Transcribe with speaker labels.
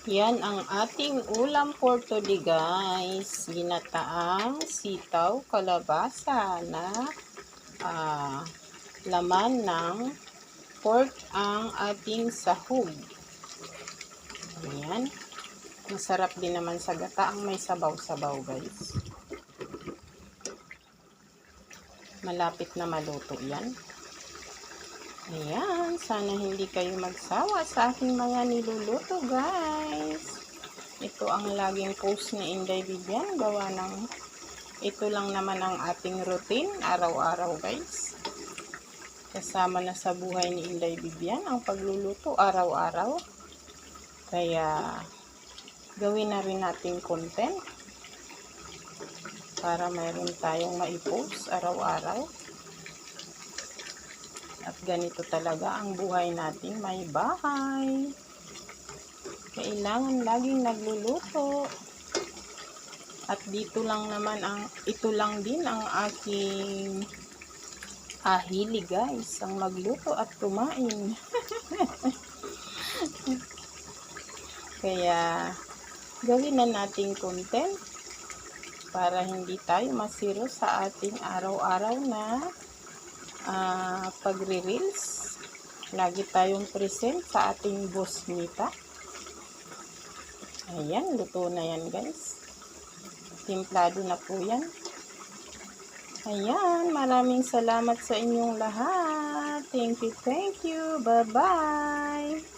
Speaker 1: Yan ang ating ulam for today guys. Ginataang sitaw kalabasa na laman ng pork ang ating sahog. Ayan. Masarap din naman sa gata ang may sabaw-sabaw guys. Malapit na maluto yan. Ayan, sana hindi kayo magsawa sa aking mga niluluto guys. Ito ang laging post ni Inday Vivian, gawa ng ito lang naman ang ating routine araw-araw guys. Kasama na sa buhay ni Inday Vivian ang pagluluto araw-araw. Kaya gawin na rin natin content para mayroon tayong maipost araw-araw. At ganito talaga ang buhay natin, may bahay. Kailangan laging nagluluto. At dito lang naman ito lang din ang aking hilig guys, ang magluto at kumain. Kaya gawin na nating content para hindi tayo masiro sa ating araw-araw na pagre-reels. Lagi tayong present sa ating boss Mita. Ayan, luto na yan guys. Timplado na po yan. Ayan, maraming salamat sa inyong lahat. Thank you. Bye-bye.